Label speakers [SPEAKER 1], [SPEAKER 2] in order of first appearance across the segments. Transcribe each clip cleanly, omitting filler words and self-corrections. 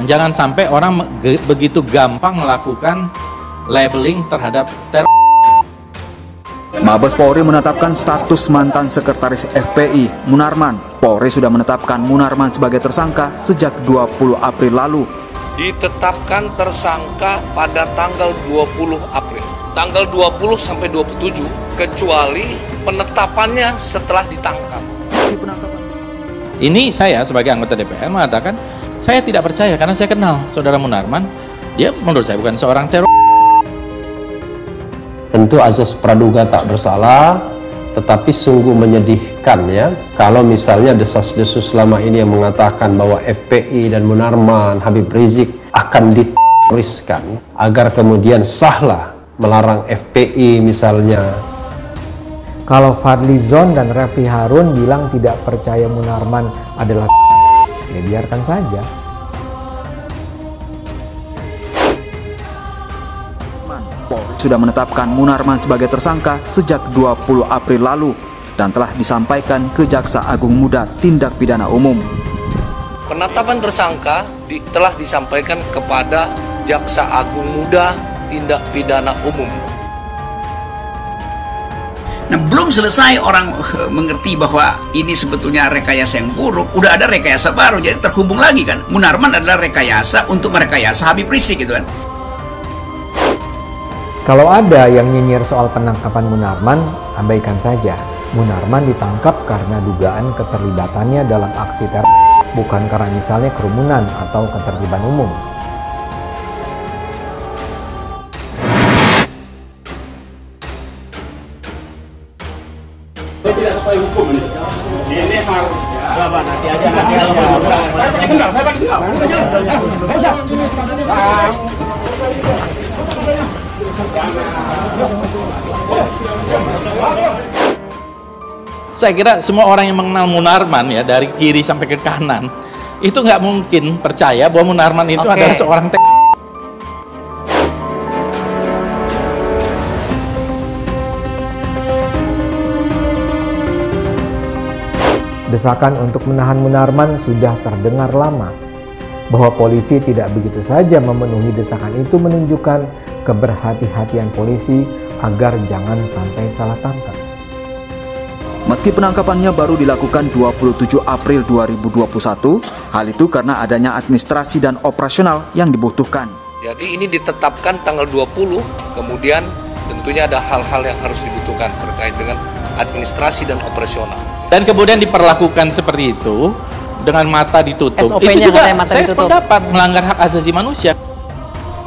[SPEAKER 1] Jangan sampai orang begitu gampang melakukan labeling terhadap teror.
[SPEAKER 2] Mabes Polri menetapkan status mantan sekretaris FPI Munarman. Polri sudah menetapkan Munarman sebagai tersangka sejak 20 April lalu.
[SPEAKER 3] Ditetapkan tersangka pada tanggal 20 April. Tanggal 20 sampai 27, kecuali penetapannya setelah ditangkap.
[SPEAKER 1] Ini saya sebagai anggota DPR mengatakan, saya tidak percaya karena saya kenal saudara Munarman. Dia menurut saya bukan seorang teror.
[SPEAKER 4] Tentu azas praduga tak bersalah, tetapi sungguh menyedihkan ya kalau misalnya desas-desus selama ini yang mengatakan bahwa FPI dan Munarman, Habib Rizik akan diteroriskan agar kemudian sahlah melarang FPI misalnya.
[SPEAKER 5] Kalau Fadlizon dan Refli Harun bilang tidak percaya Munarman adalah ya biarkan saja.
[SPEAKER 2] Polri sudah menetapkan Munarman sebagai tersangka sejak 20 April lalu dan telah disampaikan ke Jaksa Agung Muda Tindak Pidana Umum.
[SPEAKER 3] Penetapan tersangka telah disampaikan kepada Jaksa Agung Muda Tindak Pidana Umum.
[SPEAKER 6] Nah, belum selesai orang mengerti bahwa ini sebetulnya rekayasa yang buruk, udah ada rekayasa baru, jadi terhubung lagi kan. Munarman adalah rekayasa untuk merekayasa Habib Rizik gitu kan.
[SPEAKER 5] Kalau ada yang nyinyir soal penangkapan Munarman, abaikan saja. Munarman ditangkap karena dugaan keterlibatannya dalam aksi teror, bukan karena misalnya kerumunan atau ketertiban umum.
[SPEAKER 7] Tidak sesuai hukum ini harusnya nanti aja saya pakai sendal
[SPEAKER 1] Saya kira semua orang yang mengenal Munarman ya dari kiri sampai ke kanan itu nggak mungkin percaya bahwa Munarman itu adalah seorang
[SPEAKER 5] Desakan untuk menahan Munarman sudah terdengar lama. Bahwa polisi tidak begitu saja memenuhi desakan itu menunjukkan keberhati-hatian polisi agar jangan sampai salah tangkap.
[SPEAKER 2] Meski penangkapannya baru dilakukan 27 April 2021, hal itu karena adanya administrasi dan operasional yang dibutuhkan.
[SPEAKER 3] Jadi ini ditetapkan tanggal 20, kemudian tentunya ada hal-hal yang harus dibutuhkan terkait dengan administrasi dan operasional.
[SPEAKER 1] Dan kemudian diperlakukan seperti itu dengan mata ditutup.
[SPEAKER 8] SOP-nya
[SPEAKER 1] itu juga
[SPEAKER 8] mata
[SPEAKER 1] saya
[SPEAKER 8] ditutup.
[SPEAKER 1] sependapat melanggar hak asasi manusia.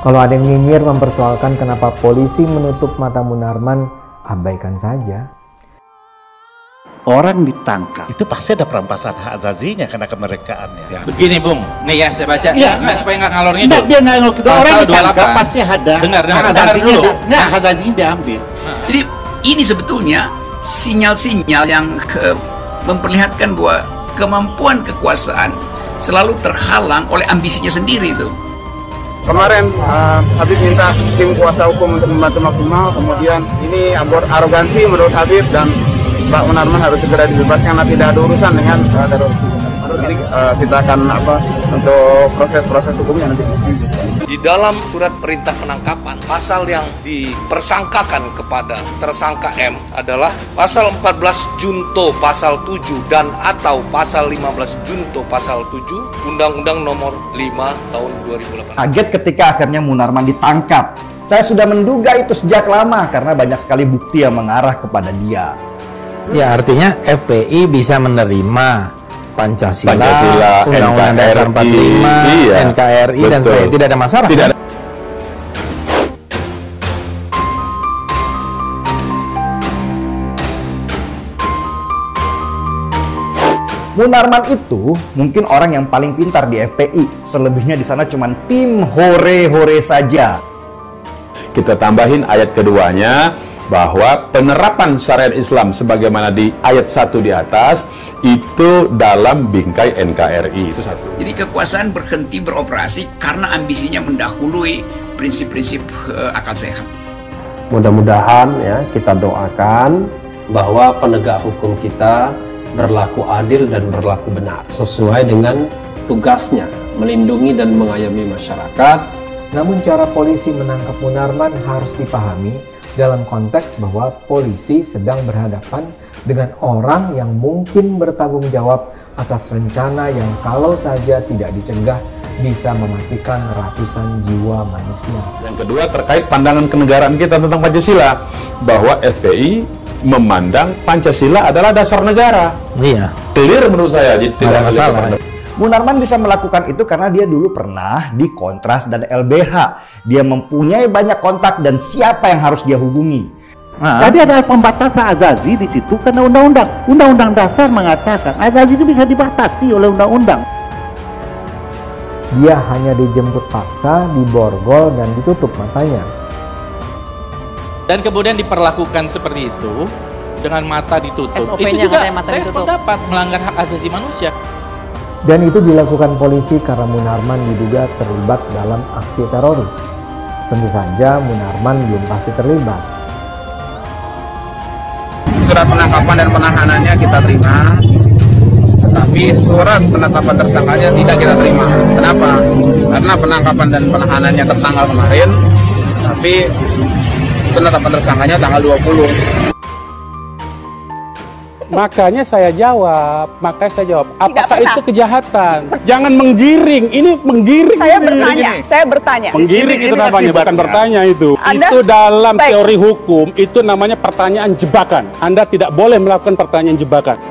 [SPEAKER 5] Kalau ada yang nyinyir mempersoalkan kenapa polisi menutup mata Munarman, abaikan saja.
[SPEAKER 9] Orang ditangkap itu pasti ada perampasan hak azazinya karena kemerdekaannya. Ya.
[SPEAKER 1] Begini Bung, nih ya saya baca.
[SPEAKER 9] Ya,
[SPEAKER 1] supaya nggak ngalor ngidul.
[SPEAKER 9] Nggak, dia nggak ngalor ngidul. Orang ditangkap pasti ada.
[SPEAKER 1] Dengar
[SPEAKER 9] hak azazinya diambil.
[SPEAKER 6] Jadi ini sebetulnya sinyal-sinyal yang memperlihatkan bahwa kemampuan kekuasaan selalu terhalang oleh ambisinya sendiri itu.
[SPEAKER 7] Kemarin Habib minta tim kuasa hukum untuk membantu maksimal, kemudian ini arogansi menurut Habib dan Pak Munarman harus segera dibebaskan karena tidak ada urusan dengan teroris. Jadi kita akan untuk proses hukumnya nanti.
[SPEAKER 3] Di dalam surat perintah penangkapan, pasal yang dipersangkakan kepada tersangka M adalah pasal 14 Junto pasal 7 dan atau pasal 15 Junto pasal 7 Undang-Undang Nomor 5 Tahun 2008.
[SPEAKER 10] Kaget ketika akhirnya Munarman ditangkap. Saya sudah menduga itu sejak lama karena banyak sekali bukti yang mengarah kepada dia.
[SPEAKER 5] Ya artinya FPI bisa menerima Pancasila, Undang-Undang Dasar 45, NKRI dan sebagainya, tidak ada masalah. Tidak ada.
[SPEAKER 10] Munarman itu mungkin orang yang paling pintar di FPI. Selebihnya di sana cuma tim hore-hore saja.
[SPEAKER 11] Kita tambahin ayat keduanya bahwa penerapan syariat Islam sebagaimana di ayat 1 di atas itu dalam bingkai NKRI, itu satu.
[SPEAKER 6] Jadi kekuasaan berhenti beroperasi karena ambisinya mendahului prinsip-prinsip akal sehat.
[SPEAKER 4] Mudah-mudahan ya kita doakan bahwa penegak hukum kita berlaku adil dan berlaku benar sesuai dengan tugasnya melindungi dan mengayomi masyarakat.
[SPEAKER 5] Namun cara polisi menangkap Munarman harus dipahami dalam konteks bahwa polisi sedang berhadapan dengan orang yang mungkin bertanggung jawab atas rencana yang kalau saja tidak dicegah bisa mematikan ratusan jiwa manusia.
[SPEAKER 11] Yang kedua terkait pandangan kenegaraan kita tentang Pancasila, bahwa FPI memandang Pancasila adalah dasar negara.
[SPEAKER 1] Iya.
[SPEAKER 11] Clear menurut saya, jadi tidak
[SPEAKER 1] masalah.
[SPEAKER 10] Munarman bisa melakukan itu karena dia dulu pernah di Kontras dan LBH. Dia mempunyai banyak kontak dan siapa yang harus dia hubungi.
[SPEAKER 9] Tadi ada pembatasan azazi di situ karena undang-undang dasar mengatakan azazi itu bisa dibatasi oleh undang-undang.
[SPEAKER 5] Dia hanya dijemput paksa, diborgol, dan ditutup matanya.
[SPEAKER 1] Dan kemudian diperlakukan seperti itu dengan mata ditutup. Itu juga saya sependapat melanggar hak asasi manusia.
[SPEAKER 5] Dan itu dilakukan polisi karena Munarman diduga terlibat dalam aksi teroris. Tentu saja Munarman belum pasti terlibat.
[SPEAKER 7] Surat penangkapan dan penahanannya kita terima, tetapi surat penetapan tersangkanya tidak kita terima. Kenapa? Karena penangkapan dan penahanannya tertanggal kemarin, tapi penetapan tersangkanya tanggal 20.
[SPEAKER 8] Makanya saya jawab, apakah itu kejahatan? Jangan menggiring, ini menggiring.
[SPEAKER 12] Saya bertanya.
[SPEAKER 8] Menggiring itu namanya, bukan bertanya itu. Itu dalam teori hukum, itu namanya pertanyaan jebakan. Anda tidak boleh melakukan pertanyaan jebakan.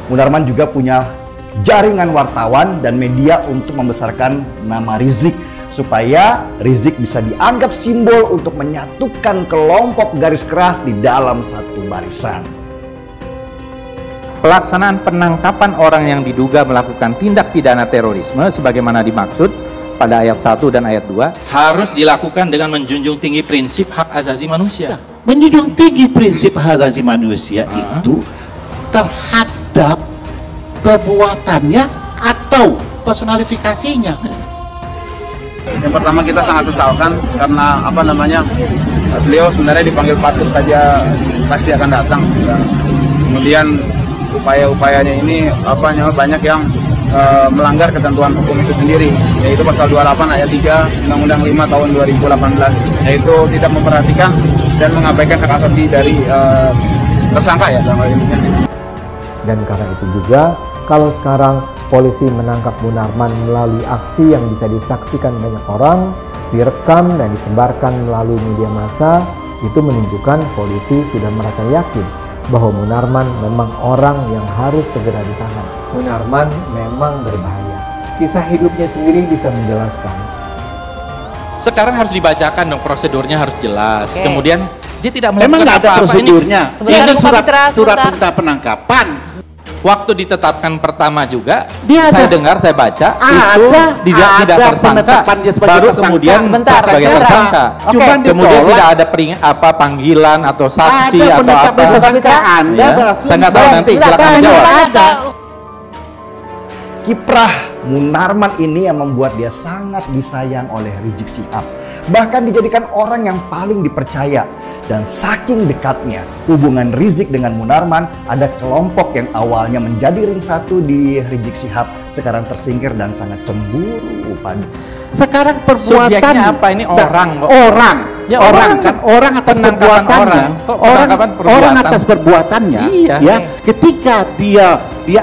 [SPEAKER 10] Munarman juga punya jaringan wartawan dan media untuk membesarkan nama Rizik, supaya Rizik bisa dianggap simbol untuk menyatukan kelompok garis keras di dalam satu barisan.
[SPEAKER 1] Pelaksanaan penangkapan orang yang diduga melakukan tindak pidana terorisme sebagaimana dimaksud pada ayat 1 dan ayat 2 harus dilakukan dengan menjunjung tinggi prinsip hak asasi manusia.
[SPEAKER 9] Menjunjung tinggi prinsip hak asasi manusia itu terhadap perbuatannya atau personalifikasinya.
[SPEAKER 7] Yang pertama kita sangat sesalkan karena beliau sebenarnya dipanggil patut saja pasti akan datang. Kemudian upaya-upayanya ini banyak yang melanggar ketentuan hukum itu sendiri, yaitu pasal 28 ayat 3 Undang-Undang 5 tahun 2018, yaitu tidak memperhatikan dan mengabaikan hak asasi dari tersangka ya dalam hal ini.
[SPEAKER 5] Dan karena itu juga kalau sekarang polisi menangkap Munarman melalui aksi yang bisa disaksikan banyak orang, direkam dan disebarkan melalui media massa, itu menunjukkan polisi sudah merasa yakin bahwa Munarman memang orang yang harus segera ditahan. Munarman memang berbahaya. Kisah hidupnya sendiri bisa menjelaskan.
[SPEAKER 1] Sekarang harus dibacakan dong, prosedurnya harus jelas. Kemudian dia tidak
[SPEAKER 9] memang nggak ada prosedurnya. Ini surat perintah penangkapan.
[SPEAKER 1] Waktu ditetapkan pertama juga, saya dengar, saya baca, itu tidak tersangka, baru kemudian sebagai tersangka. Kemudian tidak ada panggilan atau saksi atau apa. Saya nggak tahu, nanti silakan dijawab.
[SPEAKER 10] Kiprah Munarman ini yang membuat dia sangat disayang oleh Rizik Syihab. Bahkan dijadikan orang yang paling dipercaya. Dan saking dekatnya hubungan Rizik dengan Munarman, ada kelompok yang awalnya menjadi ring satu di Rizik Syihab sekarang tersingkir dan sangat cemburu pada.
[SPEAKER 9] Sekarang perbuatan
[SPEAKER 1] apa ini orang?
[SPEAKER 9] Ya, orang atas perbuatannya. Orang atas perbuatannya.
[SPEAKER 1] Iya.
[SPEAKER 9] Ya, ketika dia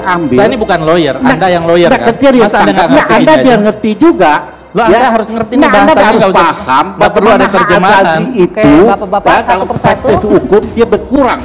[SPEAKER 9] ambil.
[SPEAKER 1] Saya ini bukan lawyer, Anda yang lawyer kan?
[SPEAKER 9] Masa Anda nggak ngerti? Anda dia ngerti juga.
[SPEAKER 1] Anda harus ngerti nih bahasanya,
[SPEAKER 9] Anda harus paham
[SPEAKER 1] nggak perlu ada terjemahan.
[SPEAKER 9] Itu dalam perspektif hukum dia berkurang.